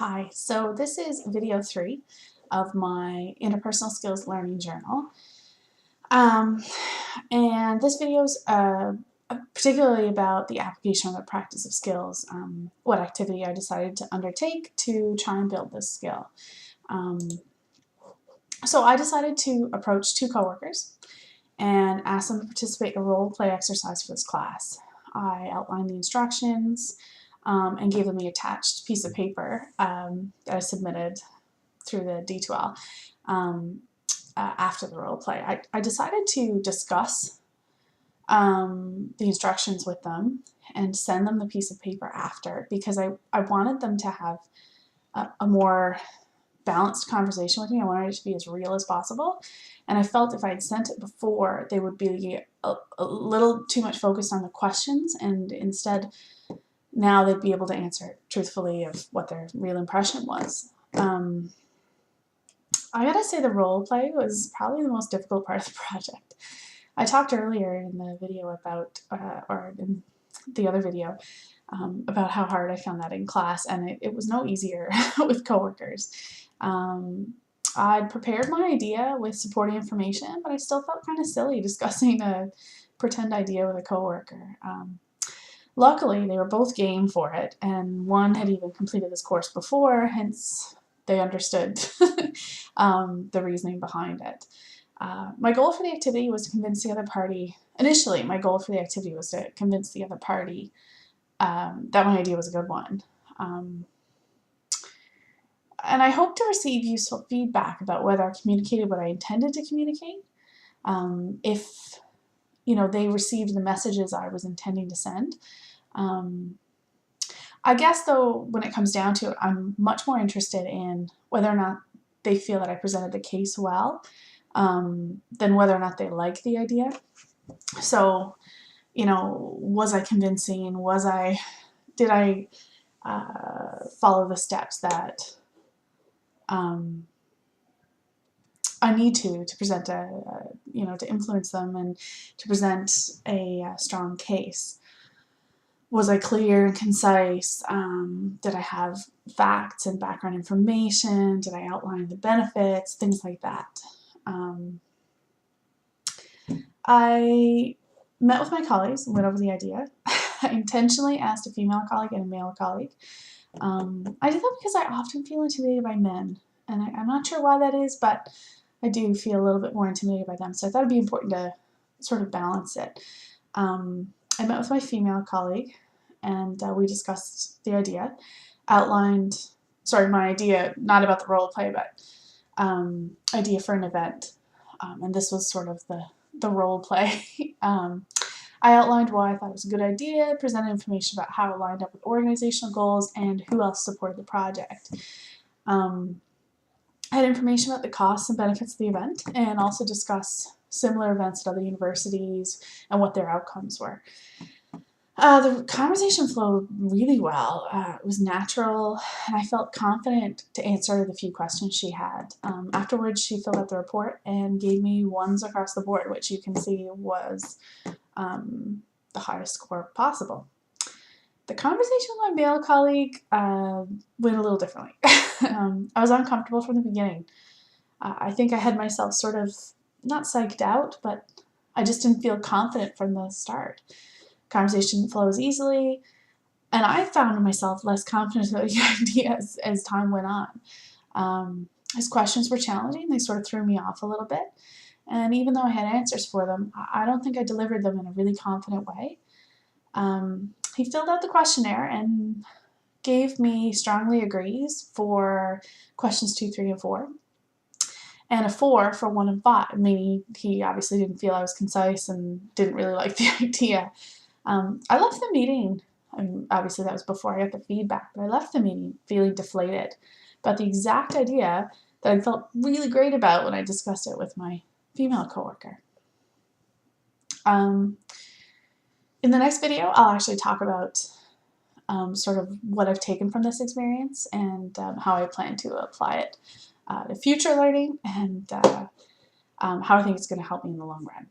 Hi, so this is video 3 of my interpersonal skills learning journal. And this video is particularly about the application of the practice of skills, what activity I decided to undertake to try and build this skill. So I decided to approach 2 coworkers and ask them to participate in a role play exercise for this class. I outlined the instructions and gave them the attached piece of paper that I submitted through the D2L after the role play. I decided to discuss the instructions with them and send them the piece of paper after, because I wanted them to have a more balanced conversation with me. I wanted it to be as real as possible, and I felt if I had sent it before, they would be a little too much focused on the questions, and instead now they'd be able to answer truthfully of what their real impression was. I gotta say the role play was probably the most difficult part of the project. I talked earlier in the video about, or in the other video, about how hard I found that in class, and it was no easier with coworkers. I'd prepared my idea with supporting information, but I still felt kind of silly discussing a pretend idea with a coworker. Luckily, they were both game for it, and one had even completed this course before, hence they understood the reasoning behind it. My goal for the activity was to convince the other party, initially my goal for the activity was to convince the other party that my idea was a good one. And I hope to receive useful feedback about whether I communicated what I intended to communicate, if they received the messages I was intending to send. I guess though, when it comes down to it, I'm much more interested in whether or not they feel that I presented the case well, than whether or not they like the idea. So, was I convincing? Did I follow the steps that I need to present to influence them and to present a strong case? Was I clear and concise? Did I have facts and background information? Did I outline the benefits? Things like that. I met with my colleagues and went over the idea. I intentionally asked a female colleague and a male colleague. I did that because I often feel intimidated by men, and I'm not sure why that is, but I do feel a little bit more intimidated by them, so I thought it'd be important to sort of balance it. I met with my female colleague, and we discussed the idea, my idea, not about the role play, but idea for an event, and this was sort of the role play. I outlined why I thought it was a good idea, presented information about how it lined up with organizational goals, and who else supported the project. I had information about the costs and benefits of the event, and also discussed similar events at other universities and what their outcomes were. The conversation flowed really well. It was natural, and I felt confident to answer the few questions she had. Afterwards, she filled out the report and gave me 1s across the board, which you can see was the highest score possible. The conversation with my male colleague went a little differently. I was uncomfortable from the beginning. I think I had myself sort of, not psyched out, but I just didn't feel confident from the start. Conversation flows easily, and I found myself less confident about the idea as time went on. His questions were challenging. They sort of threw me off a little bit, and even though I had answers for them, I don't think I delivered them in a really confident way. He filled out the questionnaire and gave me strongly agrees for questions 2, 3, and 4, and a 4 for 1 and 5, meaning he obviously didn't feel I was concise and didn't really like the idea. I left the meeting, obviously that was before I got the feedback, but I left the meeting feeling deflated about the exact idea that I felt really great about when I discussed it with my female coworker. In the next video, I'll actually talk about sort of what I've taken from this experience and how I plan to apply it to future learning, and how I think it's going to help me in the long run.